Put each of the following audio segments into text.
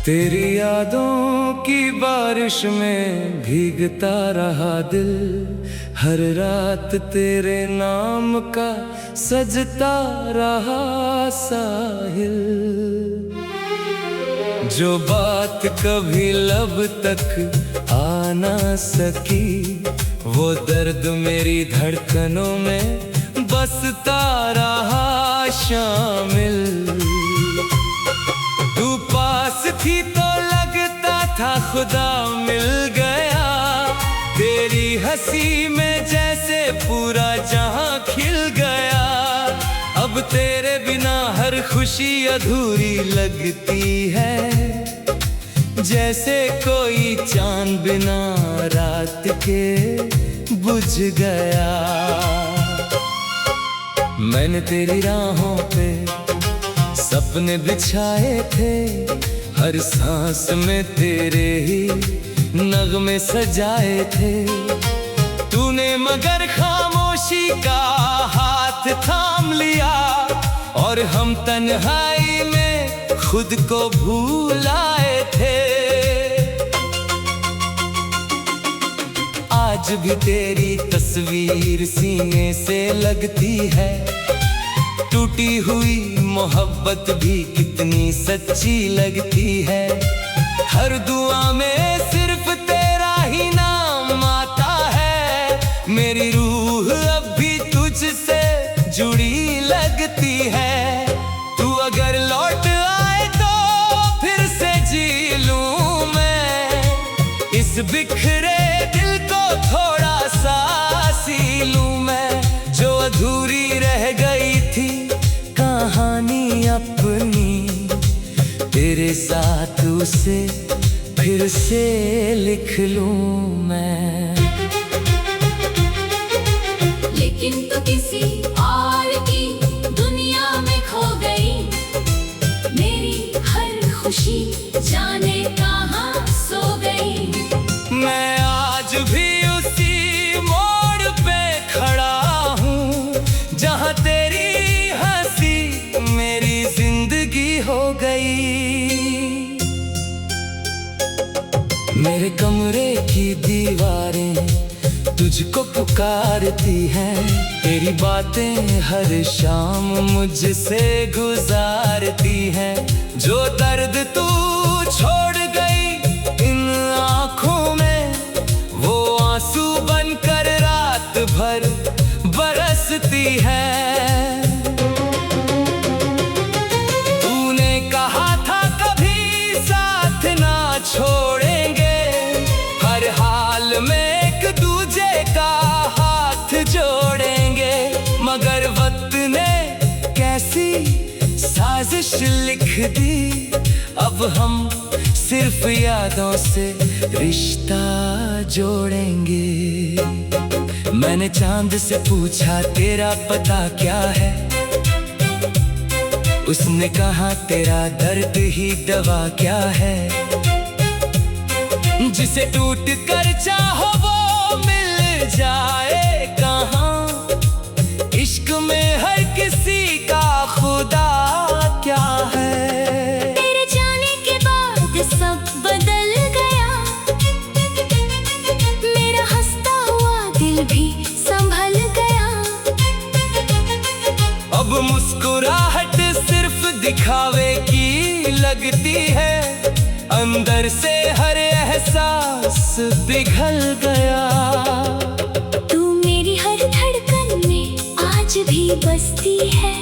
तेरी यादों की बारिश में भीगता रहा दिल, हर रात तेरे नाम का सजता रहा साहिल। जो बात कभी लब तक आ ना सकी, वो दर्द मेरी धड़कनों में बसता रहा शामिल। तू पास थी तो लगता था खुदा मिल गया, तेरी हंसी में जैसे पूरा जहां खिल गया। अब तेरे बिना हर खुशी अधूरी लगती है, जैसे कोई चांद बिना रात के बुझ गया। मैंने तेरी राहों पे सपने बिछाए थे, हर सांस में तेरे ही नगमे सजाए थे। तूने मगर खामोशी का हाथ थाम लिया, और हम तन्हाई में खुद को भूल आए थे। आज भी तेरी तस्वीर सीने से लगती है, टूटी हुई मोहब्बत भी कितनी सच्ची लगती है। हर दुआ में सिर्फ तेरा ही नाम आता है, मेरी रूह अब भी तुझसे जुड़ी लगती है। तू अगर लौट आए तो फिर से जी लूं मैं, इस बिखरे दिल को थोड़ा सा सी लूं मैं। जो अधूरी रह गई थी कहानी अपनी, तेरे साथ उसे फिर से लिख लूं मैं। लेकिन तो किसी और की दुनिया में खो गई, मेरी हर खुशी जाने कहाँ सो गई। मैं आज भी उसी मोड़ पे खड़ा हूँ, जहाँ तेरी मेरी जिंदगी हो गई। मेरे कमरे की दीवारें तुझको पुकारती हैं, तेरी बातें हर शाम मुझसे गुजारती हैं। जो दर्द तू छोड़ गई इन आँखों में, वो आंसू बनकर रात भर बरसती है। छोड़ेंगे हर हाल में एक दूजे का हाथ जोड़ेंगे, मगर वक्त ने कैसी साजिश लिख दी। अब हम सिर्फ यादों से रिश्ता जोड़ेंगे। मैंने चांद से पूछा तेरा पता क्या है, उसने कहा तेरा दर्द ही दवा क्या है। जिसे टूट कर चाहो वो मिल जाए कहाँ, इश्क में हर किसी का खुदा क्या है। तेरे जाने के बाद सब बदल गया, मेरा हंसता हुआ दिल भी संभल गया। अब मुस्कुराहट सिर्फ दिखावे की लगती है, अंदर से हर एहसास पिघल गया। तू मेरी हर धड़कन में आज भी बसती है,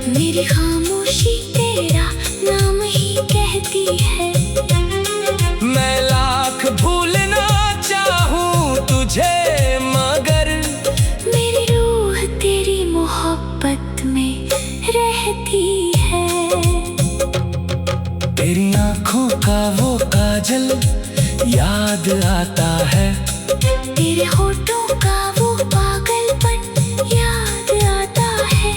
मेरी खामोशी तेरा नाम ही कहती है। मैं लाख भूलना चाहूँ तुझे, मगर मेरी रूह तेरी मोहब्बत में रहती है। तेरी आँखों का वो काजल याद आता है, तेरे होठों का वो पागलपन याद आता है।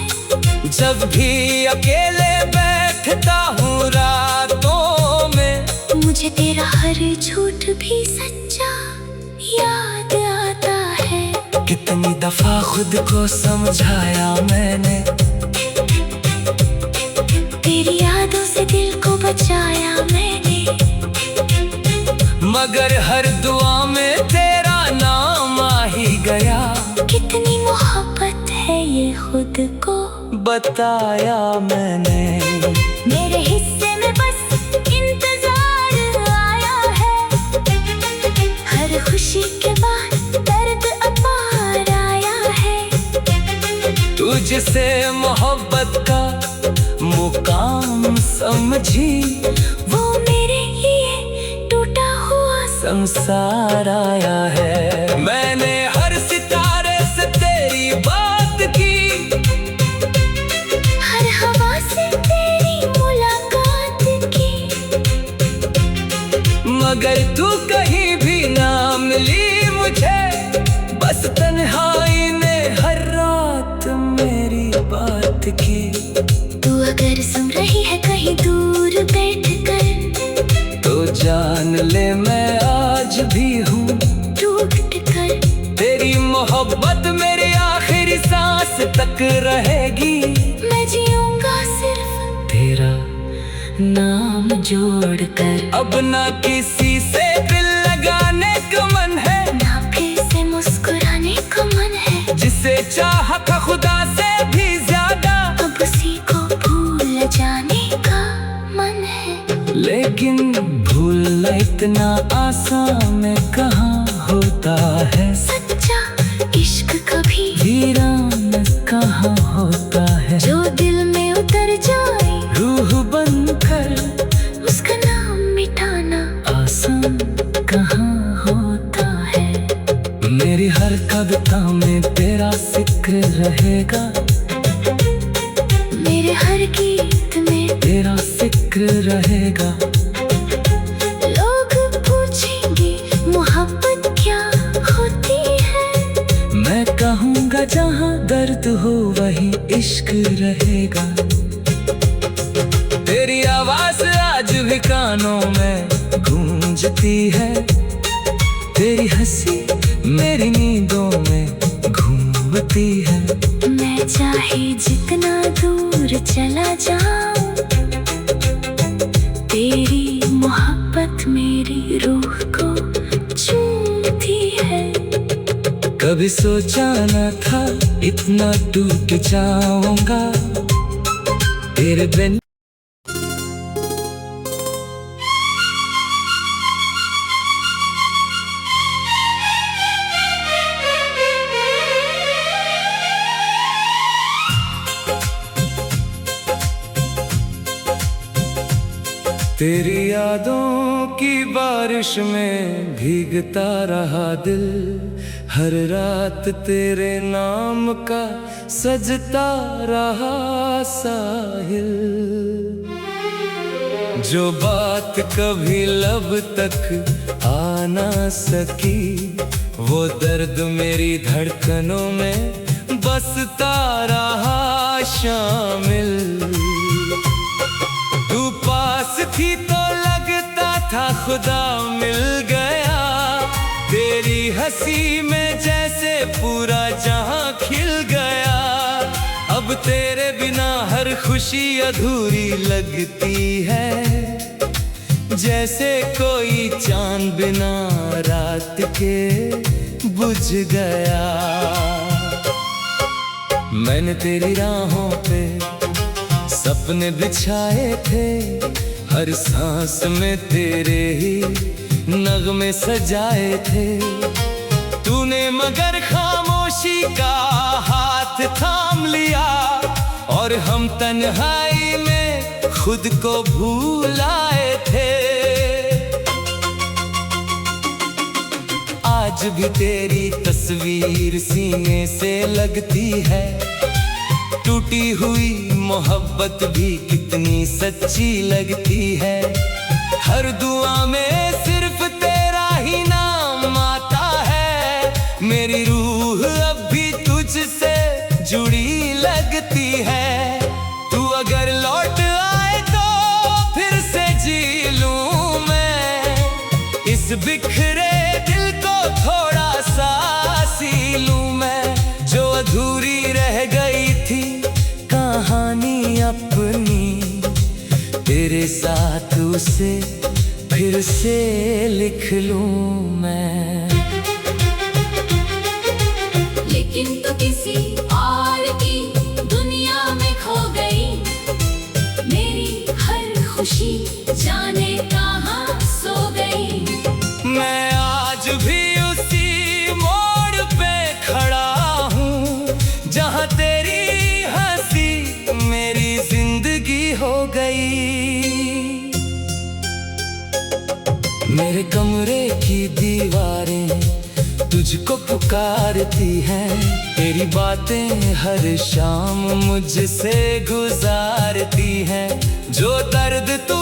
जब भी अकेले बैठता हूँ रातों में, मुझे तेरा हर झूठ भी सच्चा याद आता है। कितनी दफा खुद को समझाया मैंने, तेरी यादों से से दिल को बचाया मैंने, मगर हर दुआ में तेरा नाम आ ही गया। कितनी मोहब्बत है ये खुद को बताया मैंने। मेरे हिस्से में बस इंतजार आया है, हर खुशी के बाद दर्द अपार आया है। तुझसे मोहब्बत का मुकाम समझी, वो मेरे लिए टूटा हुआ संसार आया है। मैंने हर सितारे से तेरी बात की, हर हवा से तेरी मुलाकात की, मगर तू कहीं भी ना मिली मुझे। बस तन्हाई ने हर रात मेरी बात की। तू अगर सुन रही है कहीं दूर बैठ कर, तो जान ले मैं आज भी हूँ टूट कर। तेरी मोहब्बत मेरी आखिरी सांस तक रहेगी। मैं जीऊंगा सिर्फ तेरा नाम जोड़ कर। अब ना किसी से दिल लगाने का मन है, ना फिर से मुस्कुराने का मन है। जिसे चाह था खुदा से भी ज्यादा, अब उसी को भूल जाने का मन है। लेकिन भूलना इतना आसान में कहाँ होता है। सच्चा इश्क कभी वीरान कहाँ होता है। जो दिल में उतर जाए रूह बनकर, उसका नाम मिटाना आसान कहाँ होता है। मेरी हर कविता में तेरा जिक्र रहेगा, मेरे हर गीत में तेरा जिक्र रहेगा। लोग पूछेंगे मोहब्बत क्या होती है, मैं कहूँगा जहाँ दर्द हो वहीं इश्क रहेगा। तेरी आवाज आज भी कानों में गूंजती है, तेरी हंसी मेरी नींदों में घूमती है। मैं चाहे जितना दूर चला जाऊं, तेरी मोहब्बत मेरी रूह को चूमती है। कभी सोचा न था इतना टूट जाऊंगा तेरे बिन। तेरी यादों की बारिश में भीगता रहा दिल, हर रात तेरे नाम का सजता रहा साहिल। जो बात कभी लब तक आ ना सकी, वो दर्द मेरी धड़कनों में बसता रहा शामिल। तू पास थी तो लगता था खुदा मिल गया, तेरी हंसी में जैसे पूरा जहां खिल गया। अब तेरे बिना हर खुशी अधूरी लगती है, जैसे कोई चांद बिना रात के बुझ गया। मैंने तेरी राहों पे सपने बिछाए थे, हर सांस में तेरे ही नगमे सजाए थे। तूने मगर खामोशी का हाथ थाम लिया, और हम तन्हाई में खुद को भूल आए थे। आज भी तेरी तस्वीर सीने से लगती है, टूटी हुई मोहब्बत भी कितनी सच्ची लगती है। हर दुआ में सिर्फ तेरा ही नाम आता है, मेरी रूह अब भी तुझसे जुड़ी लगती है। तू अगर लौट आए तो फिर से जी लूं मैं, इस बिखरे दिल को थोड़ा सा सी लूं मैं। जो अधूरी रह गई थी कहानी अपनी, तेरे साथ उसे फिर से लिख लूं मैं। लेकिन तो किसी और की दुनिया में खो गई, मेरी हर खुशी जाने कहाँ सो गई। मैं आज भी उसी मोड़ पे खड़ा हूँ जहाँ तेरी हंसी मेरी जिंदगी हो गई। मेरे कमरे की दीवारें तुझको पुकारती हैं, तेरी बातें हर शाम मुझसे गुजारती हैं। जो दर्द तू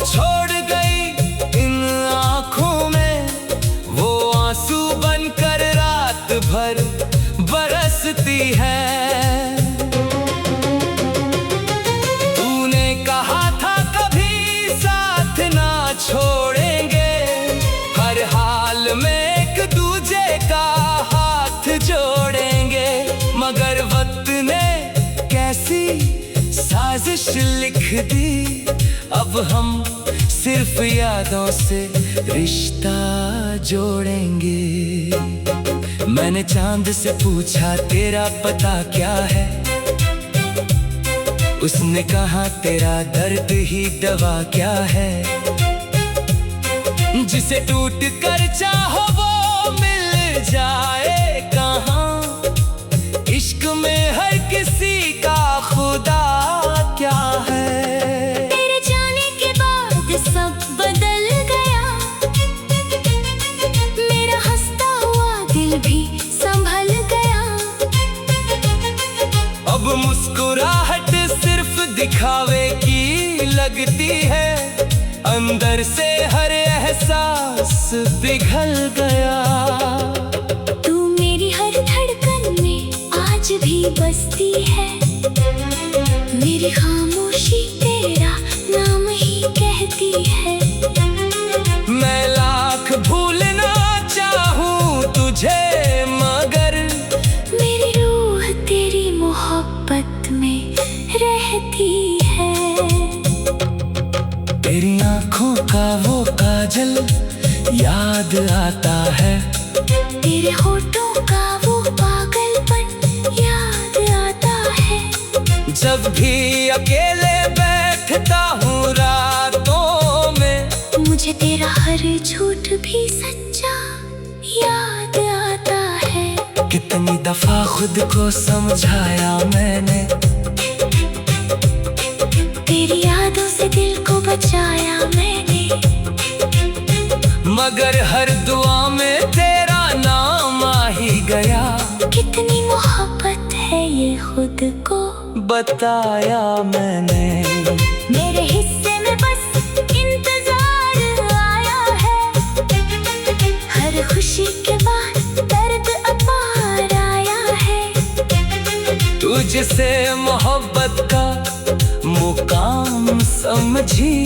छोड़ गई इन आँखों में, वो आंसू बनकर रात भर बरसती है। तूने कहा था कभी साथ ना छोड़ेंगे, हर हाल में एक दूजे का हाथ जोड़ेंगे। मगर वक्त ने कैसी साजिश लिख दी, अब हम सिर्फ यादों से रिश्ता जोड़ेंगे। मैंने चांद से पूछा तेरा पता क्या है, उसने कहा तेरा दर्द ही दवा क्या है। जिसे टूट कर चाहो वो मिल जाए कहाँ, इश्क में हर किसी का खुदा क्या है। तेरे जाने के बाद सब बदल गया, मेरा हंसता हुआ दिल भी संभल गया। अब मुस्कुराहट सिर्फ दिखावे की लगती है, अंदर से हर एहसास पिघल गया। तू मेरी हर धड़कन में आज भी बसती है, मेरी खामोशी तेरा नाम ही कहती है। मैं लाख भूलना चाहूँ तुझे, मगर मेरी रूह तेरी मोहब्बत में रहती है। तेरी आँखों का वो काजल याद आता है, तेरे होठों का वो पागलपन याद आता है। जब भी अकेले बैठता हूँ रातों में, मुझे तेरा हर झूठ भी सच्चा याद आता है। कितनी दफा खुद को समझाया मैंने, तेरी यादों से दिल को बचाया मैंने। मगर हर दुआ में तेरा नाम आ ही गया। कितनी मोहब्बत है ये खुद को बताया मैंने। मेरे हिस्से में बस इंतजार आया है, हर खुशी के बाद दर्द अपार आया है। तुझसे मोहब्बत का मुकाम समझी,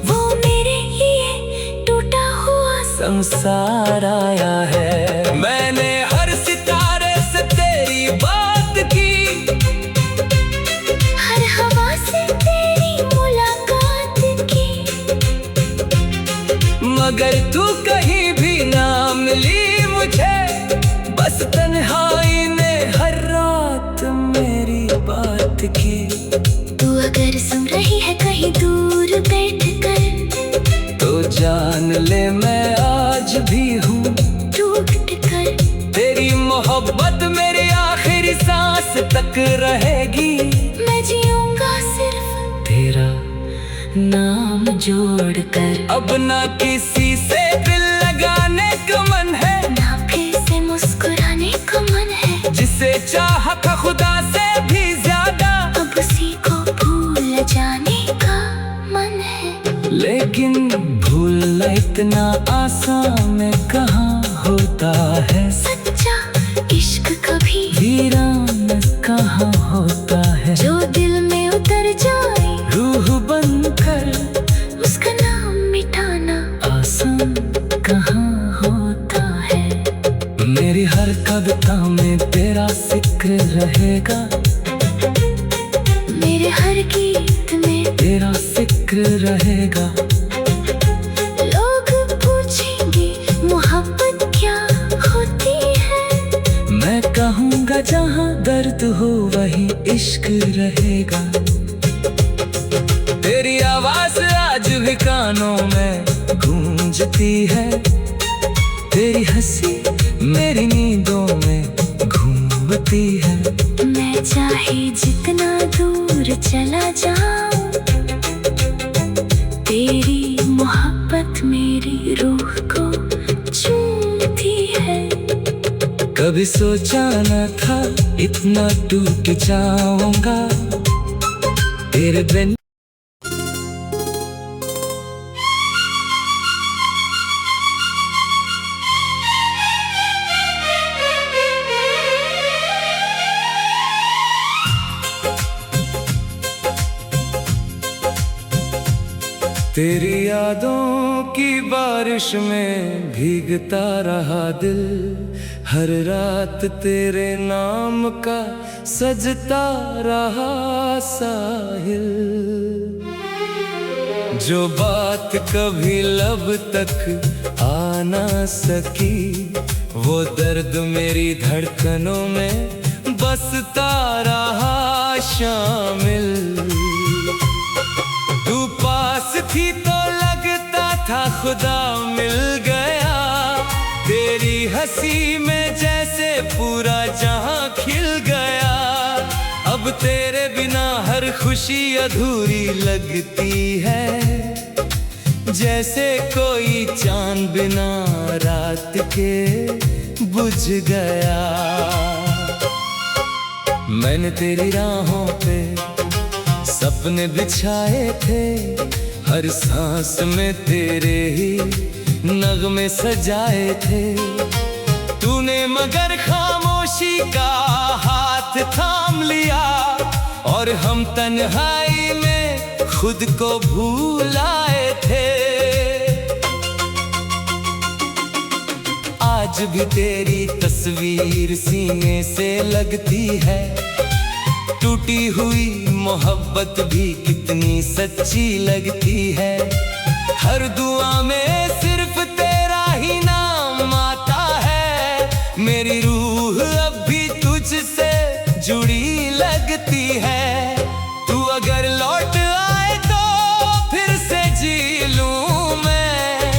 वो मेरे लिए टूटा हुआ संसार आया है। मैंने हर सितारे से तेरी बात की, हर हवा से तेरी मुलाकात की। मगर तू कहीं भी ना मिली मुझे, बस तन्हाई ने हर रात मेरी बात की। तू अगर सुन रही है कहीं दूर बैठकर, तो जान ले मैं आज भी हूँ टूट कर। तेरी मोहब्बत मेरी आखिरी सांस तक रहेगी। मैं जीऊंगा सिर्फ तेरा नाम जोड़ कर। अब ना किसी से दिल लगाने का मन है, ना फिर से मुस्कुराने का मन है। जिसे चाहा था खुदा से भी ज्यादा, अब उसी को भूल जाने का मन है। लेकिन भूलना इतना आसान कहाँ होता है। सच्चा इश्क कभी वीरान कहाँ होता है। जो दिल में उतर जाए रूह बनकर, उसका नाम मिटाना आसान कहाँ होता है। मेरी हर कविता में तेरा जिक्र रहेगा, मेरे हर गीत में तेरा जिक्र रहेगा। लोग पूछेंगे मोहब्बत क्या होती है, मैं कहूँगा जहाँ दर्द हो वहीं इश्क रहेगा। तेरी आवाज आज भी कानों में गूंजती है, तेरी हंसी मेरी नींदों में घूमती है। मैं चाहे जितना दूर चला जाऊं, तेरी मोहब्बत मेरी रूह को चूमती है। कभी सोचा न था इतना टूट जाऊंगा तेरे बिन। तेरी यादों की बारिश में भीगता रहा दिल, हर रात तेरे नाम का सजता रहा साहिल। जो बात कभी लब तक आ ना सकी, वो दर्द मेरी धड़कनों में बसता रहा शामिल। तू पास थी तो लगता था खुदा मिल गया, तेरी हंसी में जैसे पूरा जहां खिल गया। अब तेरे बिना हर खुशी अधूरी लगती है, जैसे कोई चांद बिना रात के बुझ गया। मैंने तेरी राहों पे सपने बिछाए थे, हर सांस में तेरे ही नगमे सजाए थे। तूने मगर खामोशी का हाथ थाम लिया, और हम तन्हाई में खुद को भूल आए थे। आज भी तेरी तस्वीर सीने से लगती है, टूटी हुई मोहब्बत भी कितनी सच्ची लगती है। हर दुआ में सिर्फ तेरा ही नाम आता है, मेरी रूह अब भी तुझसे जुड़ी लगती है। तू अगर लौट आए तो फिर से जी लूं मैं,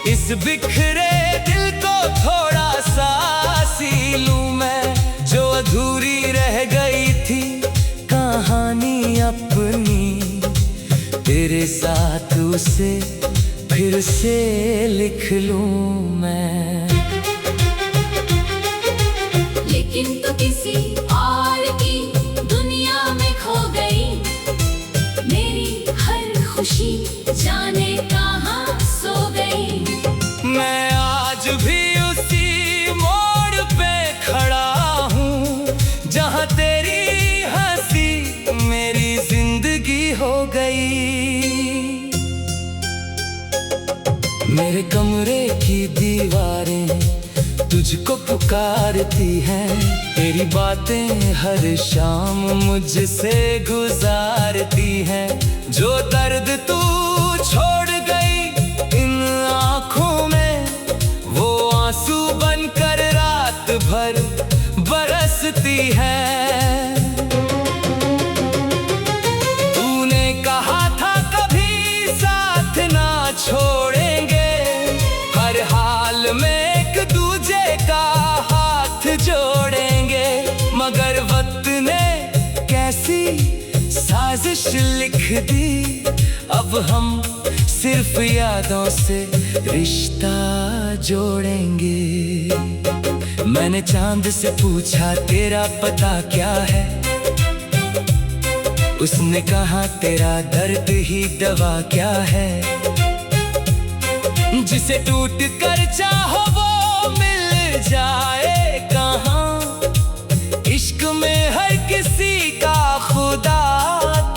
इस बिखरे दिल को थोड़ा सा सी लूं मैं। जो अधूरी रह गई थी कहानी अपनी, तेरे साथ उसे फिर से लिख लूं मैं। लेकिन तो किसी और की दुनिया में खो गई, मेरी हर खुशी जाने कहाँ सो गई। मैं आज भी उसी मोड़ पे खड़ा हूँ, जहाँ तेरी हंसी मेरी जिंदगी हो गई। मेरे कमरे की दीवारें तुझको पुकारती हैं, तेरी बातें हर शाम मुझसे गुजारती हैं। जो दर्द तू छोड़ गई इन आँखों में, वो आंसू बनकर रात भर बरसती है। तूने कहा था कभी साथ ना छोड़ेंगे, हर हाल में एक दूजे का हाथ जोड़ेंगे। मगर वक्त ने कैसी साजिश लिख दी, अब हम सिर्फ यादों से रिश्ता जोड़ेंगे। मैंने चांद से पूछा तेरा पता क्या है, उसने कहा तेरा दर्द ही दवा क्या है। जिसे टूट कर चाहो वो मिल जाए कहाँ, इश्क में हर किसी का खुदा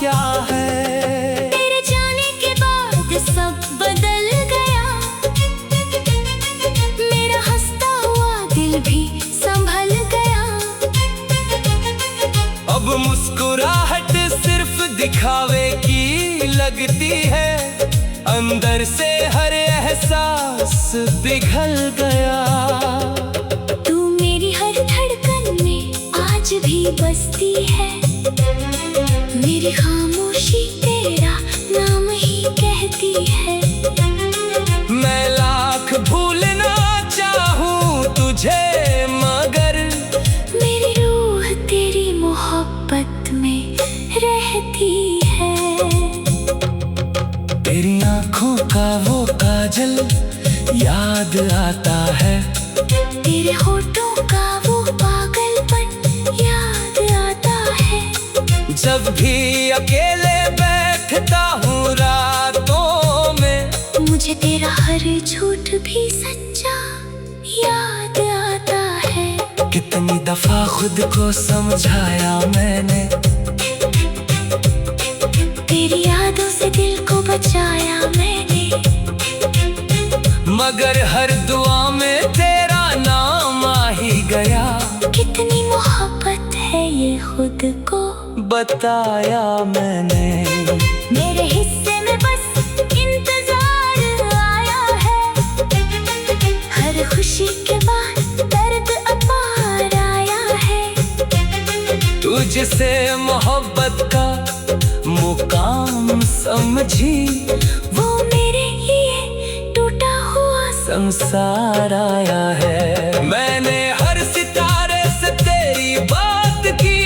क्या है। तेरे जाने के बाद सब बदल गया, मेरा हंसता हुआ दिल भी संभल गया। अब मुस्कुराहट सिर्फ दिखावे की लगती है, अंदर से हर एहसास पिघल गया। तू मेरी हर धड़कन में आज भी बसती है, मेरी खामोशी तेरा नाम ही कहती है। मैं लाख भूलना चाहूँ तुझे, मगर मेरी रूह तेरी मोहब्बत में रहती है। तेरी आँखों का वो काजल याद आता है, तेरे होठों का वो पागलपन याद आता है। जब भी अकेले बैठता हूँ रातों में, मुझे तेरा हर झूठ भी सच्चा याद आता है। कितनी दफा खुद को समझाया मैंने, तेरी यादों से दिल को बचाया मैंने, मगर हर दुआ में तेरा नाम आ ही गया। कितनी मोहब्बत है ये खुद को बताया मैंने। मेरे हिस्से में बस इंतजार आया है, हर खुशी के बाद दर्द अपार आया है। तुझसे मोहब्बत का मुकाम समझी, वो मेरे लिए टूटा हुआ संसार आया है। मैंने हर सितारे से तेरी बात की,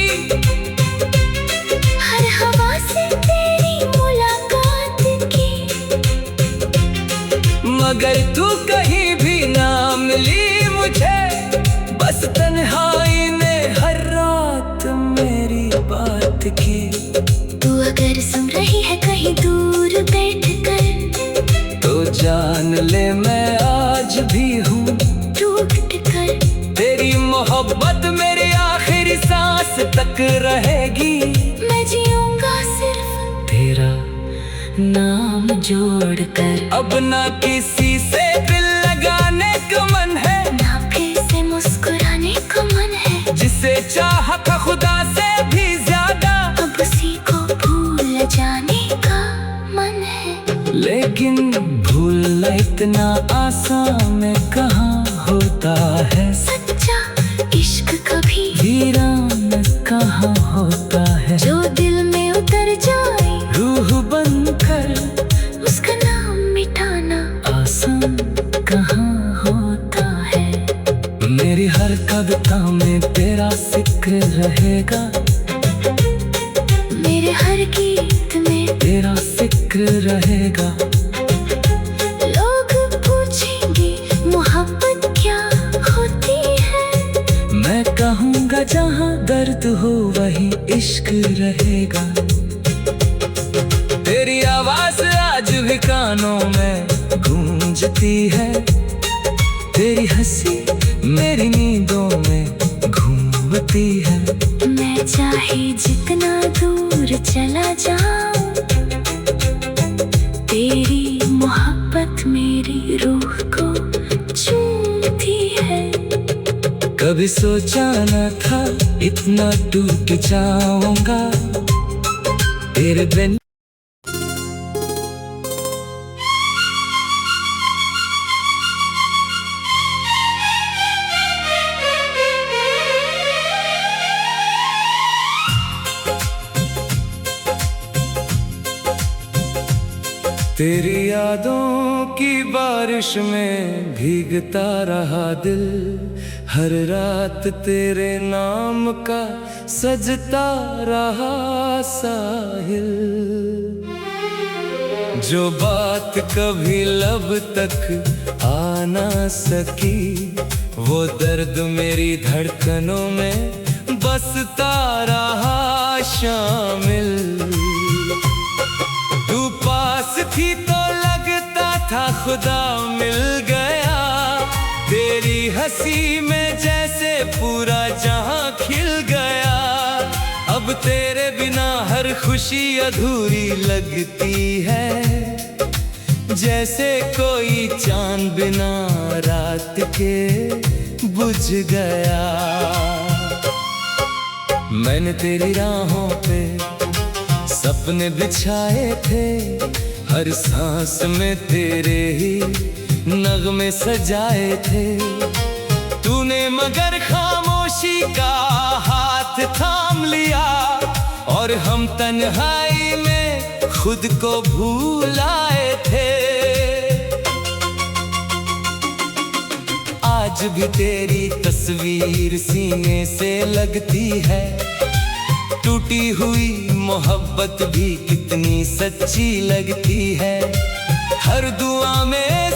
हर हवा से तेरी मुलाकात की, मगर तू कहीं भी ना मिली मुझे। बस तन्हाई ने हर रात मेरी बात की। तू अगर सुन रही है कहीं दूर बैठकर, तो जान ले मैं आज भी हूँ टूट कर। तेरी मोहब्बत मेरी आखिरी सांस तक रहेगी। मैं जीऊंगा सिर्फ तेरा नाम जोड़कर। अब ना किसी से दिल लगाने का मन है, ना फिर से मुस्कुराने का मन है। जिसे चाहा था खुदा से भी ज्यादा, अब उसी को भूल जाने का मन है। लेकिन भूलना इतना आसान कहाँ होता है। सच्चा इश्क कभी वीरान कहाँ होता है। जो दिल में उतर जाए रूह बनकर, उसका नाम मिटाना आसान कहाँ होता है। मेरी हर कविता में तेरा जिक्र रहेगा, मेरे हर गीत में तेरा जिक्र रहेगा। लोग पूछेंगे मोहब्बत क्या होती है, मैं कहूँगा जहाँ दर्द हो वहीं इश्क रहेगा। तेरी आवाज आज भी कानों में गूंजती है, तेरी हंसी मेरी नींदों में घूमती है। मैं चाहे जितना दूर चला जाऊं, तेरी मोहब्बत मेरी रूह को चूमती है। कभी सोचा न था इतना टूट जाऊंगा तेरे बिन। तेरी यादों की बारिश में भीगता रहा दिल, हर रात तेरे नाम का सजता रहा साहिल। जो बात कभी लब तक आ ना सकी, वो दर्द मेरी धड़कनों में बसता रहा शामिल। तू पास थी तो लगता था खुदा मिल गया, तेरी हंसी में जैसे पूरा जहां खिल गया। अब तेरे बिना हर खुशी अधूरी लगती है, जैसे कोई चांद बिना रात के बुझ गया। मैंने तेरी राहों पे सपने बिछाए थे, हर सांस में तेरे ही नगमे सजाए थे। तूने मगर खामोशी का हाथ थाम लिया, और हम तन्हाई में खुद को भूल आए थे। आज भी तेरी तस्वीर सीने से लगती है, टूटी हुई मोहब्बत भी कितनी सच्ची लगती है। हर दुआ में